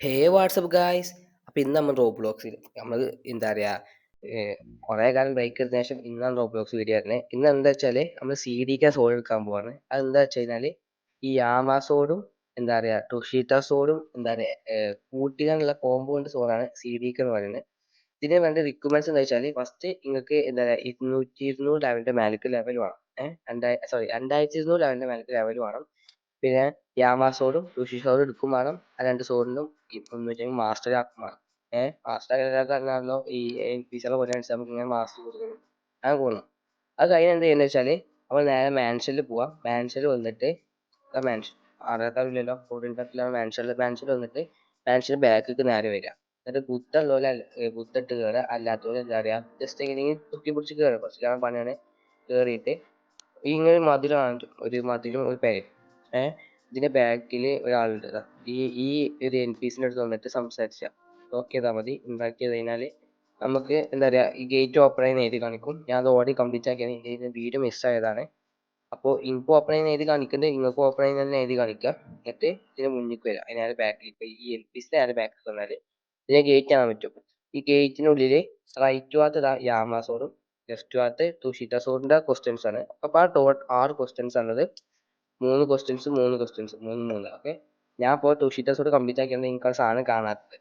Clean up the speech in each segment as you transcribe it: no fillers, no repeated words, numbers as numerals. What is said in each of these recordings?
ഹേ WhatsApp guys. അപ്പൊ ഇന്ന് നമ്മൾ റോബ്ലോക്സിൽ നമ്മൾ എന്താ പറയാ കുറെ കാലം ബ്രേക്ക് എടുത്തതിന് ശേഷം ഇന്നാണ് റോബ്ലോക്സ് വീഡിയോ വരുന്നത്. ഇന്ന് എന്താ വെച്ചാല് നമ്മൾ സി ഡിക്ക് സോൾ എടുക്കാൻ പോവാണ്. അതെന്താ വെച്ച് കഴിഞ്ഞാല് ഈ യാമാസോഡും എന്താ പറയാ ടൊഷീറ്റ സോഡും എന്താ പറയാ കൂട്ടിക്കാനുള്ള കോമ്പൗണ്ട് സോഡാണ് സി ഡിക്ക് എന്ന് പറയുന്നത്. ഇതിന് വേണ്ട റിക്വയർമെന്റ്സ് എന്താ വെച്ചാൽ ഫസ്റ്റ് നിങ്ങൾക്ക് എന്താ പറയാ 200 ലെവലിന്റെ മാലിക്ക് ലെവൽ വേണം. 2200 ലെവലിന്റെ മാലിക്ക് ലെവൽ വേണം. പിന്നെ യാമാസോഡും ടുഷിസോഡും എടുക്കും വേണം. ആ രണ്ട് സോഡിനും ഇപ്പം വെച്ചാൽ മാസ്റ്റർ ആക്കും വേണം. മാസ്റ്റർ ആക്കാനാണല്ലോ ഈ ഫീച്ചർ പോലെ നമുക്ക് ഇങ്ങനെ മാസ്റ്റർ കൊടുക്കണം. അങ്ങനെ പോകണം. അത് കഴിഞ്ഞ് എന്ത് ചെയ്യുന്നത് വെച്ചാല് നമ്മൾ നേരെ മാൻഷനിൽ പോവാം. മാൻഷനിൽ വന്നിട്ട് മാൻഷൻ അറിയാത്തല്ലോ മാൻഷനിൽ വന്നിട്ട് മാൻഷന് ബാക്കിക്ക് നേരെ വരിക. എന്നിട്ട് കുത്തുള്ളപോലെ കുത്തിട്ട് കയറുക. അല്ലാത്തപോലെ എന്താ പറയാ ജസ്റ്റ് എങ്ങനെയെങ്കിലും തുക്കി പിടിച്ച് കയറുക. കുറച്ച് പണിയാണ്. കയറിയിട്ട് ഇങ്ങനെ മതിലാണ് ഒരു മതിലും ഒരു പേരും. ഇതിന്റെ ബാക്കിൽ ഒരാളുണ്ട്. ഈ ഈ ഒരു എൻ പി സിന്റെ അടുത്ത് വന്നിട്ട് സംസാരിച്ച ലോക്ക് ചെയ്താൽ മതി. ഇൻട്രാക്ട് ചെയ്ത് കഴിഞ്ഞാൽ നമുക്ക് എന്താ പറയാ ഈ ഗേറ്റ് ഓപ്പൺ ആയി എഴുതി കാണിക്കും. ഞാൻ അത് ഓൾറെഡി കംപ്ലീറ്റ് ആക്കിയാണ്. ഇതിന്റെ വീഡിയോ മിസ്സായതാണ്. അപ്പോൾ ഇൻപോ ഓപ്പൺ ആയി എഴുതി കാണിക്കുന്നുണ്ട്. നിങ്ങൾക്ക് ഓപ്പൺ ആയി തന്നെ എഴുതി കാണിക്കുക. എന്നിട്ട് ഇതിന് മുന്നിലേക്ക് വരിക. അതിനാല് ബാക്കിൽ ഇപ്പൊ ഈ എൻ പി സിന്റെ നേരെ ബാക്കിൽ വന്നാല് ഇതിനെ ഗേറ്റ് കാണാൻ പറ്റും. ഈ ഗേറ്റിനുള്ളിൽ റൈറ്റ് ഭാഗത്ത് യാമാസോഡും ലെഫ്റ്റ് ഭാഗത്ത് തുഷിറ്റസോഡിന്റെ ക്വസ്റ്റ്യൻസ് ആണ്. അപ്പൊ ആ 6 ക്വസ്റ്റ്യൻസ് ആണത്. 3 ക്വസ്റ്റ്യൻസ് 3 ഓക്കെ. ഞാൻ ഇപ്പോൾ തുഷിറ്റസോഡ് കംപ്ലീറ്റ് ആക്കിയാണ് എനിക്ക് ആ സാധനം കാണാത്തത്.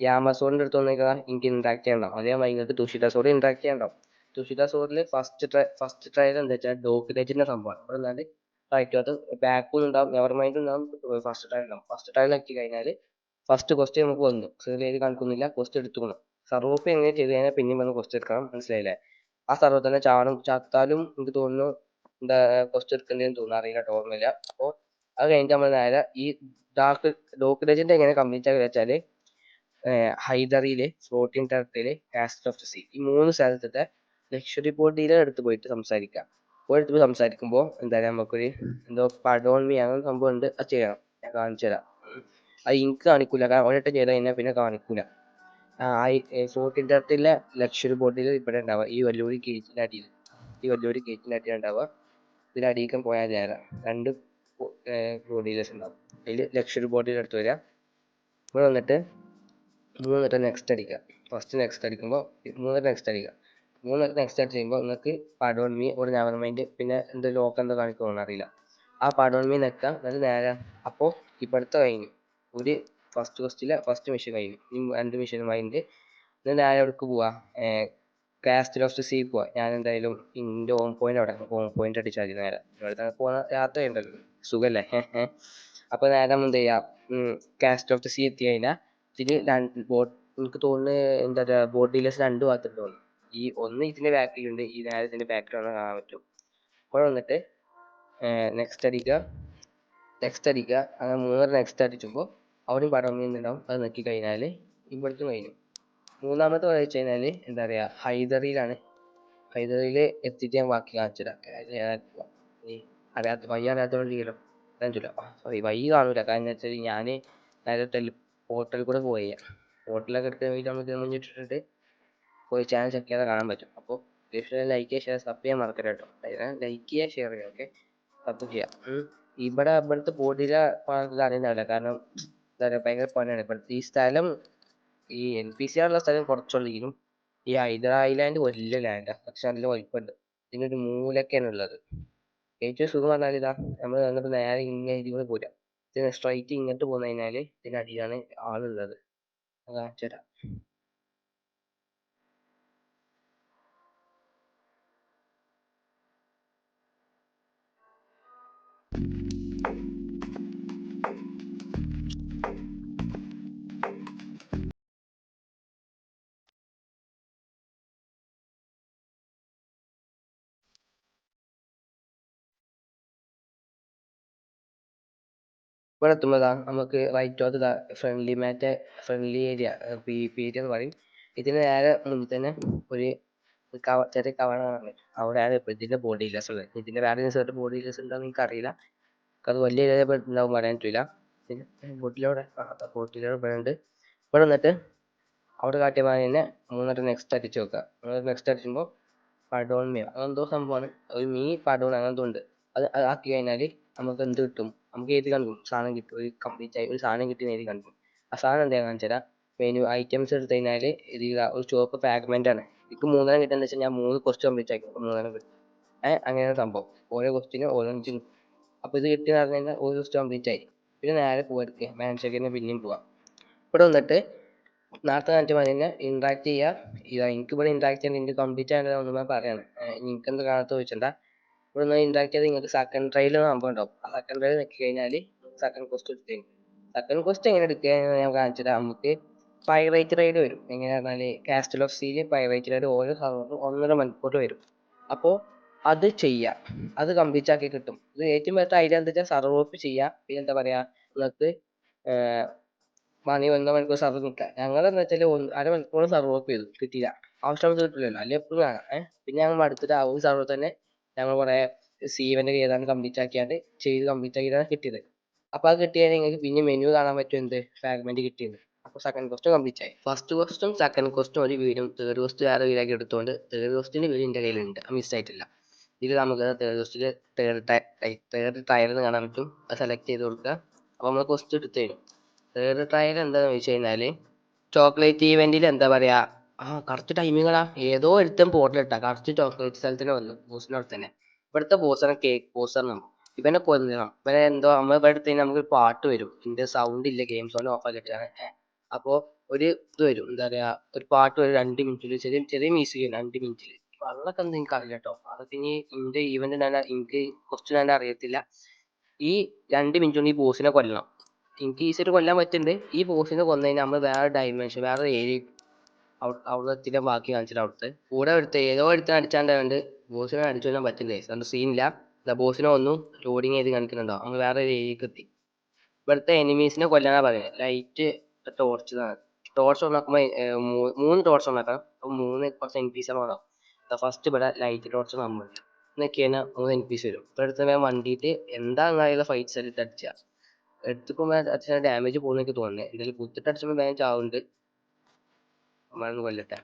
ഈ ആമസോണിന്റെ അടുത്ത് വന്നേക്കാ എനിക്ക് ഇന്ററാക്ട് ചെയ്യണ്ടാവും. അതേ നിങ്ങൾക്ക് തുഷിറ്റസോഡ് ഇന്ററാക്ട് ചെയ്യണ്ടാവും. തുഷിറ്റസോഡിൽ ഫസ്റ്റ് ട്രയൽ എന്താ വെച്ചാൽ ഡോക്യുലേറ്റിന്റെ സംഭവമാണ്. അവിടെ നിന്നാല് റൈറ്റ് ഭാഗത്ത് ബാക്കും ഉണ്ടാവും, നെവർ മൈൻഡ് ഉണ്ടാവും, ഫസ്റ്റ് ട്രയൽ ഉണ്ടാവും. ഫസ്റ്റ് ട്രയൽ ആക്കി കഴിഞ്ഞാൽ ഫസ്റ്റ് ക്വസ്റ്റ്യൻ നമുക്ക് വന്നു. സേവ് ചെയ്ത് കാണിക്കുന്നില്ല, ക്വസ്റ്റ്യൻ എടുത്തുക്കണം. സർവോപ്പ് എങ്ങനെ ചെയ്ത് കഴിഞ്ഞാൽ പിന്നെയും വന്ന് ക്വസ്റ്റ്യൻ എടുക്കണം. മനസ്സിലായില്ലേ? ആ സർവർ തന്നെ ചത്താലും എനിക്ക് തോന്നുന്നു എന്താ ക്വസ്റ്റ്യൻ എടുക്കേണ്ടതെന്ന് തോന്നുന്നു. അറിയില്ല, ഓർമ്മയില്ല. അപ്പോൾ അത് കഴിഞ്ഞിട്ട് നമ്മൾ നേരെ ഈ ഡോക്യുലേറ്റിന്റെ എങ്ങനെ കംപ്ലീറ്റ് ആക്കി വെച്ചാൽ ഹൈദറിയിലെ ഫ്ലോട്ടിംഗ് ടെറത്തിലെ കാസ്റ്റ് ഓഫ് ദ സീ ഈ 3 സ്ഥലത്തെ ലക്ഷറി ബോട്ടിയിലെ അടുത്ത് പോയിട്ട് സംസാരിക്കാം. പോയിട്ട് പോയി സംസാരിക്കുമ്പോൾ എന്തായാലും നമുക്കൊരു എന്തോ പടോൺ മീ അങ്ങനെ സംഭവം ഉണ്ട്. അത് ചെയ്യണം. ഞാൻ കാണിച്ചു തരാം. അത് എനിക്ക് കാണിക്കൂല, കാരണം ഒരിട്ടം ചെയ്ത് കഴിഞ്ഞാൽ പിന്നെ കാണിക്കൂല. ഫ്ലോട്ടിംഗ് ടെറത്തിലെ ലക്ഷറി ബോട്ടിൽ ഇവിടെ ഉണ്ടാവുക ഈ വലിയൊരു ഗേറ്റിന്റെ അടിയിൽ. ഈ വലിയൊരു ഗേറ്റിന്റെ അടിയിൽ ഉണ്ടാവുക. ഇതിനടിയിലേക്കും പോയാൽ നേരം 2 ബോഡീലേഴ്സ് ഉണ്ടാവും. അതിൽ ലക്ഷറി ബോട്ടിയിൽ എടുത്ത് വരിക. ഇവിടെ വന്നിട്ട് നെക്സ്റ്റ് അടിക്കുക. ഫസ്റ്റ് നെക്സ്റ്റ് അടിക്കുമ്പോൾ 3 നെക്സ്റ്റ് അടിക്കുക. 3 നെക്സ്റ്റ് അടിച്ച് കഴിയുമ്പോൾ നിങ്ങൾക്ക് പടോൺ മീ ഒരു നെവർ മൈൻഡ് പിന്നെ എന്തോ ലോക്ക് എന്തോ കാണിക്കുമെന്ന് അറിയില്ല. ആ പടോൺ മീ നിൽക്കാം. എന്നിട്ട് നേരെ അപ്പോൾ ഇപ്പോഴത്തെ കഴിഞ്ഞു. ഒരു ഫസ്റ്റ് ക്വസ്റ്റിലെ ഫസ്റ്റ് മിഷൻ കഴിഞ്ഞു. ഈ 2 മിഷൻ കഴിഞ്ഞിട്ട് ഇത് നേരെ എവിടേക്ക് പോവാ? കാസ്റ്റിൽ ഓഫ് ദ സീ പോവാ. ഞാൻ എന്തായാലും ഇൻ്റെ ഹോം പോയിന്റ് അവിടെ ഹോം പോയിന്റ് അടിച്ചാൽ മതി. നേരെ ഇവിടെ തന്നെ പോകുന്ന യാത്ര ഉണ്ടല്ലോ, സുഖല്ലേ? അപ്പൊ നേരെ നമ്മൾ എന്ത് ചെയ്യാം? കാസ്റ്റ് ഓഫ് ദ സീ എത്തി കഴിഞ്ഞാൽ ഇതിന് ബോട്ട് എനിക്ക് തോന്നുന്നു എന്താ പറയുക ബോട്ട് ഡീലേഴ്സ് 2 ഭാഗത്തുണ്ട് തോന്നുന്നു. ഈ ഒന്ന് ഇതിന്റെ ബാക്കിലുണ്ട്, ഈ നേരെ ഇതിന്റെ ബാക്കിലാണ് കാണാൻ പറ്റും. അപ്പോൾ വന്നിട്ട് നെക്സ്റ്റ് അടിക്കുക. അങ്ങനെ 3 നെക്സ്റ്റ് അടിച്ചുമ്പോൾ അവിടെയും പടം ഉണ്ടാവും. അത് നോക്കി കഴിഞ്ഞാൽ ഇവിടുത്തെ കഴിഞ്ഞു. മൂന്നാമത്തെ വെച്ച് കഴിഞ്ഞാൽ എന്താ പറയാ ഹൈദറിയിലാണ്. ഹൈദറിയിൽ എത്തിയിട്ട് ഞാൻ ബാക്കി കാണിച്ചു തരാം. വഴി അറിയാത്തതുകൊണ്ട് ചെയ്യലോ സോറി വഴി കാണൂല. കാരണം എന്താ വെച്ചാൽ ഞാൻ നേരെ പോർട്ടലിൽ കൂടെ പോയി. പോർട്ടലൊക്കെ എടുത്ത് കഴിഞ്ഞിട്ട് നമുക്ക് മുന്നിട്ടിട്ട് പോയി ചാനൽ ചെക്ക് ചെയ്താൽ കാണാൻ പറ്റും. അപ്പോൾ ലൈക്ക് ചെയ്യുക, ഷെയർ, സബ് ചെയ്യാൻ മറക്കരുത് കേട്ടോ. ലൈക്ക് ചെയ്യുക, ഷെയർ ചെയ്യുക, ഓക്കെ. സബ് ചെയ്യാം. ഇവിടുത്തെ ബോഡിയിലെ അറിയുന്നില്ല, കാരണം എന്താ പറയുക ഭയങ്കര പണിയാണ്. ഇവിടുത്തെ ഈ സ്ഥലം ഈ എൻ പി സി ആറുള്ള സ്ഥലം കുറച്ചുള്ളെങ്കിലും ഈ ഹൈദർ ഐലാൻഡ് വലിയ ലാൻഡാണ്. പക്ഷെ നല്ല വലിപ്പമുണ്ട്. ഇതിനൊരു മൂലക്കാണ് ഉള്ളത്. ഏറ്റവും സുഖം പറഞ്ഞാൽ ഇതാ നമ്മൾ വന്നിട്ട് നേരെ ഇങ്ങനെ ഇതിലൂടെ പോരാ. ഇതിന് സ്ട്രൈറ്റ് ഇങ്ങോട്ട് പോന്നു കഴിഞ്ഞാൽ ഇതിനടിയിലാണ് ആളുള്ളത്. കാണിച്ചു തരാം. ഇവിടെ എത്തുമ്പോൾ നമുക്ക് റൈറ്റ് ഭാഗത്ത് ഫ്രണ്ട്ലി ഏരിയ എന്ന് പറയും. ഇതിന് നേരെ മുന്നിൽ തന്നെ ഒരു ചെറിയ കവർ കാണാൻ പറ്റും. അവിടെയാണ് ഇപ്പോൾ ഇതിന്റെ ബോഡി ഡീലേഴ്സ് ഉള്ളത്. ഇതിന്റെ വേറെ ചെറിയ ബോഡി ഡീലേഴ്സ് ഉണ്ടോന്ന് എനിക്ക് അറിയില്ല. അത് വലിയ ഏരിയ ഉണ്ടാവും, പറയാൻ പറ്റില്ല. ബോട്ടിലൂടെ ഇവിടെ ഉണ്ട്. ഇവിടെ വന്നിട്ട് അവിടെ കാട്ടിയ മാതിരി തന്നെ 3 നെക്സ്റ്റ് അടിച്ച് വെക്കുക. 3 നെക്സ്റ്റ് അടിച്ചുമ്പോൾ പടോൺ മീ അങ്ങനെന്തോ സംഭവമാണ്. ഒരു പടോൺ അങ്ങനത്തെ ഉണ്ട്. അത് ആക്കി കഴിഞ്ഞാൽ നമുക്ക് എന്ത് കിട്ടും? നമുക്ക് എഴുതി കാണിക്കും, സാധനം കിട്ടും. ഒരു കംപ്ലീറ്റ് ആയി ഒരു സാധനം കിട്ടി എഴുതി കാണിക്കും. ആ സാധനം എന്താ കാണിച്ചു തരാം. മെനു ഐറ്റംസ് എടുത്തു കഴിഞ്ഞാൽ ഇത് ഒരു ചുവപ്പ് ഫ്രാഗ്മെന്റ് ആണ്. എനിക്ക് 3 കിട്ടുന്നത് വെച്ചാൽ ഞാൻ 3 ക്വസ്റ്റ്യൻ കംപ്ലീറ്റ് ആക്കി 3 കിട്ടും. അങ്ങനെയാണ് സംഭവം. ഓരോ ക്വസ്റ്റിനും ഓരോന്ന് കിട്ടും. അപ്പോൾ ഇത് കിട്ടിയെന്ന് പറഞ്ഞു കഴിഞ്ഞാൽ ഒരു ക്വസ്റ്റ്യൻ കംപ്ലീറ്റ് ആയി. പിന്നെ നേരെ പോവാ മാനേജറിന് പിന്നെയും പോവാം. ഇവിടെ വന്നിട്ട് നേരത്തെ കാണിച്ച മാതിരി തന്നെ ഇന്ററാക്ട് ചെയ്യുക. എനിക്ക് ഇവിടെ ഇന്ററാക്ട് ചെയ്യാൻ എനിക്ക് കംപ്ലീറ്റ് ആയിട്ട് ഒന്നും പറയാണ്. നിങ്ങൾക്ക് എന്ത് കാണാത്ത ചോദിച്ചണ്ട. ഇവിടെ നിന്ന് ഇന്ററാക്ട് ചെയ്ത് നിങ്ങൾക്ക് സെക്കൻഡ് ട്രയൽ സംഭവം ഉണ്ടാവും. ആ സെക്കൻഡ് ട്രയൽ നോക്കി കഴിഞ്ഞാൽ സെക്കൻഡ് ക്വസ്റ്റ് എടുത്ത് കഴിഞ്ഞു. സെക്കൻഡ് ക്വസ്റ്റ് എങ്ങനെ എടുക്കുക ഞാൻ കാണിച്ചിട്ട് നമുക്ക് പൈറേറ്റ് റൈഡ് വരും. എങ്ങനെയാ പറഞ്ഞാൽ castle of seal pyrite ride ഓരോ സർവറിലും 1.5 മണിക്കൂർ വരും. അപ്പോൾ അത് ചെയ്യുക. അത് കംപ്ലീറ്റ് ആക്കി കിട്ടും. ഇത് ഏറ്റവും ബെറ്റർ ഐഡിയ എന്താ വെച്ചാൽ സർവർ ഓഫ് ചെയ്യുക. പിന്നെ എന്താ പറയുക, നിങ്ങൾക്ക് 1 മണിക്കൂർ സർവർ നിൽക്കുക. ഞങ്ങളെന്ന് വെച്ചാൽ അരമണിക്കൂർ സർവർ ഓഫ് ചെയ്തു, കിട്ടിയില്ല. ആവശ്യമുള്ളത് കിട്ടില്ലല്ലോ, അല്ലെങ്കിൽ എപ്പോഴും കാണാം. പിന്നെ ഞങ്ങൾ അടുത്തിട്ട് ആ ഒരു സർവർ തന്നെ ഞങ്ങൾ കുറേ ഇവന്റ് ചെയ്താണ് കംപ്ലീറ്റ് ആക്കിയാണ്ട് കംപ്ലീറ്റ് ആക്കിയിട്ടാണ് കിട്ടിയത്. അപ്പോൾ അത് കിട്ടിയാൽ നിങ്ങൾക്ക് പിന്നെ മെനു കാണാൻ പറ്റും, എന്ത് ഫ്രാഗ്മെന്റ് കിട്ടിയത്. അപ്പോൾ സെക്കൻഡ് ക്വസ്റ്റ്യൻ കംപ്ലീറ്റ് ആയി. ഫസ്റ്റ് ക്വസ്റ്റും സെക്കൻഡ് ക്വസ്റ്റും ഒരു വീഡിയോ, തേർഡ് ക്വസ്റ്റ് വേറെ വീഡിയോ ആക്കി എടുത്തുകൊണ്ട് തേർഡ് ക്വസ്റ്റിന്റെ വീഡിയോ എൻ്റെ കയ്യിലുണ്ട്, മിസ്സായിട്ടില്ല. ഇതിൽ നമുക്ക് തേർഡ് ക്വസ്റ്റിൽ തേർഡ് ട്രയൽ കാണാൻ പറ്റും. അത് സെലക്ട് ചെയ്ത് കൊടുക്കുക. അപ്പോൾ നമ്മൾ ക്വസ്റ്റ് എടുത്ത് തരും. തേർഡ് ട്രയൽ എന്താണെന്ന് വെച്ച് കഴിഞ്ഞാൽ ചോക്ലേറ്റ് ഈവെന്റിൽ എന്താ പറയുക, കറക്റ്റ് ടൈമിങ്ങാ. ഏതോ ഒരുത്തൻ പോർട്ടലിട്ടാ കറക്റ്റ് ചോക്ലേറ്റ് സ്ഥലത്തിന് വന്നു, ബോസിനോട് തന്നെ. ഇവിടുത്തെ ബോസാണ് കേക്ക് ബോസർ. ഇവനെ കൊല്ലണം. ഇവനെ എന്തോ നമ്മൾ ഇവിടെ എടുത്ത് കഴിഞ്ഞാൽ നമുക്ക് പാട്ട് വരും. ഇതിന്റെ സൗണ്ട് ഇല്ല, ഗെയിം സൗണ്ട് ഓഫ് ആക്കിയിട്ടാണ്. അപ്പോൾ ഒരു ഇത് വരും, എന്താ പറയാ, ഒരു പാട്ട് വരും 2 മിനിറ്റിൽ, ചെറിയ ചെറിയ മ്യൂസിക് 2 മിനിറ്റിൽ. അതൊക്കെ എന്താ എനിക്ക് അറിയില്ല കേട്ടോ. അതൊക്കെ ഇനി ഇന്റെ ഈവന്റ് എനിക്ക് കുറച്ച് ഞാൻ അറിയത്തില്ല. ഈ 2 മിനിറ്റ് കൊണ്ട് ഈ ബോസിനെ കൊല്ലണം. എനിക്ക് ഈസിയായിട്ട് കൊല്ലാൻ പറ്റുന്നുണ്ട്. ഈ ബോസിനെ കൊന്നു കഴിഞ്ഞാൽ നമ്മൾ വേറെ ഡൈമെൻഷൻ, വേറെ ഏരിയ അവിടെ എത്തിക്കാൻ ബാക്കി കാണിച്ചിട്ട് അവിടുത്തെ കൂടെ ഏതോ എടുത്ത് അടിച്ചാണ്ട് ബോസിനെ അടിച്ചു കൊല്ലാൻ പറ്റില്ലേ, അതുകൊണ്ട് സീനില്ല. ബോസിനെ ഒന്നും ലോഡിങ് ചെയ്ത് കാണിക്കുന്നുണ്ടോ, നമ്മൾ വേറെ ഒരു ഏരിയക്ക് എത്തി. ഇവിടുത്തെ എനിമീസിനെ കൊല്ലാനാ പറയുന്നത്. ലൈറ്റ് ടോർച്ച്, ടോർച്ച് ഉണ്ടാക്കുമ്പോൾ 3 ടോർച്ച് ഉണ്ടാക്കണം. അപ്പോൾ 3 കുറച്ച് എൻപീസ് ഉണ്ടാവും. ഫസ്റ്റ് ഇവിടെ ലൈറ്റ് ടോർച്ച് നമ്മൾ എന്നൊക്കെ കഴിഞ്ഞാൽ 3 എൻപീസ് വരും. ഇപ്പോൾ എടുത്ത് ഞാൻ വണ്ടിയിട്ട് എന്താ ഫൈറ്റ് സെറ്റ് അടിച്ചാൽ എടുത്തുമ്പോൾ അടിച്ചാൽ ഡാമേജ് പോകുന്ന എനിക്ക് തോന്നുന്നത്. എന്തെങ്കിലും കുത്തിട്ട് അടിച്ചപ്പോൾ വേഗം ചാവുന്നുണ്ട്. നമ്മളൊന്ന് കൊല്ലട്ടെ.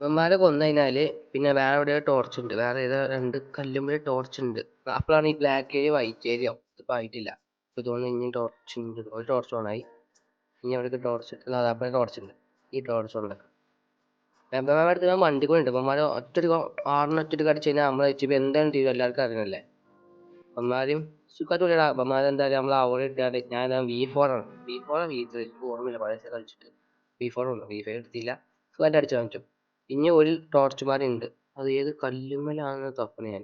ഇവന്മാരെ കൊന്നു കഴിഞ്ഞാല് പിന്നെ വേറെ എവിടെ ടോർച്ച് ഉണ്ട്, വേറെ ഏതോ 2 കല്ലുമ്പോൾ ടോർച്ച് ഉണ്ട്. അപ്പോഴാണ് ഈ ബ്ലാക്ക് ഏരിയ വൈറ്റ് ഏരിയ ആവും. ഇപ്പൊ ആയിട്ടില്ല. ഇപ്പൊ തോന്നുന്നു ഇനി ടോർച്ച് ഉണ്ട്. ഒരു ടോർച്ച് ഓണായി. ഇനി അവിടേക്ക് ടോർച്ച്, അപ്പോൾ ടോർച്ച് ഉണ്ട്. ഈ ടോർച്ച് ഉണ്ട്. അടുത്ത് ഞാൻ വണ്ടി കൊണ്ടുണ്ട്. അപ്പന്മാരെ ഒറ്റൊരു കടിച്ചു കഴിഞ്ഞാൽ നമ്മളെ വെച്ച് എന്തായാലും തീരും, എല്ലാവർക്കും അറിയണല്ലേ. അപ്പന്മാരും സുഖമായിട്ടില്ല. അപ്പന്മാരെ എന്തായാലും നമ്മൾ അവിടെ ഇട്ടാണ്ട് ഞാൻ V4 ആണ്. V4 V3 ഓർമ്മയില്ല, പഴയ കളിച്ചിട്ട് V4 ഉള്ളു. V5 എടുത്തില്ല. സുഖമായിട്ട് അടിച്ചു കാണിച്ചു. ഇനി ഒരു ടോർച്ച് മാരുണ്ട്. അത് ഏത് കല്ലുമ്മലാണെന്ന് തപ്പണ ഞാൻ.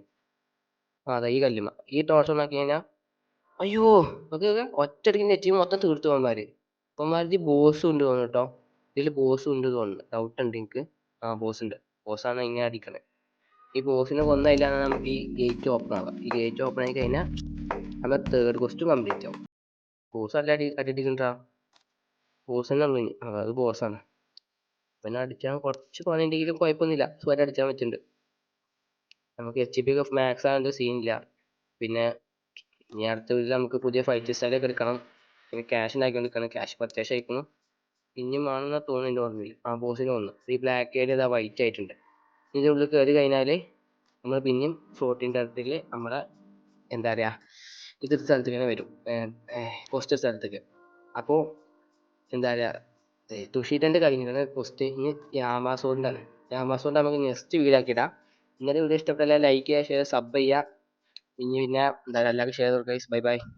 അതെ, ഈ കല്ലുമ്മ. ഈ ടോർച്ച് ഉണ്ടാക്കി കഴിഞ്ഞാൽ അയ്യോ, ഒക്കെ ഒറ്റയടിക്ക് നെറ്റ് മൊത്തം തീർത്തു പോകാന്മാര്. അപ്പന്മാര് ബോസും ഉണ്ട് തോന്നുന്നു കേട്ടോ. ഇതിൽ ബോസും ഉണ്ട് തോന്നുന്നു, ഡൗട്ട് ഉണ്ട് എനിക്ക്. ബോസ് ഉണ്ട്. ബോസാണ് ഇങ്ങനെ അടിക്കണേ. ഈ ബോസിനെ കൊന്നതിലാണ് നമുക്ക് ഈ ഗേറ്റ് ഓപ്പൺ ആവുക. ഈ ഗേറ്റ് ഓപ്പൺ ആയി കഴിഞ്ഞാൽ നമ്മുടെ തേർഡ് ക്വസ്റ്റ് കംപ്ലീറ്റ് ആവും. ബോസ് അല്ല അടിക്കണ്ടാ, ബോസ് തന്നെ ഉള്ളു. അത് ബോസാണ്. പിന്നെ അടിച്ചാൽ കുറച്ച് പണിയുണ്ടെങ്കിലും കുഴപ്പമൊന്നുമില്ല, സുഖമായിട്ട് അടിച്ചാൻ പറ്റുന്നുണ്ട്. നമുക്ക് HP ഒക്കെ മാക്സ് ആയതുകൊണ്ട് സീനില്ല. പിന്നെ ഇനി അടുത്ത വീട്ടിൽ നമുക്ക് പുതിയ ഫൈറ്റ് സ്റ്റൈലൊക്കെ എടുക്കണം. പിന്നെ ക്യാഷ് ഉണ്ടാക്കിക്കൊണ്ടിരിക്കണം. ക്യാഷ് പർച്ചേസ് അയക്കണം. ഇനിയും വേണമെന്നാ തോന്നുന്നു എൻ്റെ ഓർമ്മയിൽ. ബോസിന് വന്നു. ഈ ബ്ലാക്ക് ഏരിയ ഇതാ വൈറ്റ് ആയിട്ടുണ്ട്. ഇതിൻ്റെ ഉള്ളിൽ കയറി കഴിഞ്ഞാൽ നമ്മൾ പിന്നെയും ഫ്ലോട്ടിൻ്റെ അടുത്തേക്ക് നമ്മുടെ എന്താ പറയുക ഇത് സ്ഥലത്തേക്ക് തന്നെ വരും, പോസ്റ്റ് സ്ഥലത്തേക്ക്. അപ്പോൾ എന്താ പറയുക, തുഷീറ്റൻ്റെ കഴിഞ്ഞിട്ടാണ് പോസ്റ്റ്. ഇനി ആമസോണിൻ്റെ നമുക്ക് നെക്സ്റ്റ് വീഡിയോ ആക്കിയിടാം. ഇന്നലെ വീഡിയോ ഇഷ്ടപ്പെട്ടാൽ ലൈക്ക് ചെയ്യുക, ഷെയർ, സബ് ചെയ്യുക. പിന്നെ എന്താ എല്ലാവർക്കും ഷെയർ കൊടുക്കുക. Bye bye.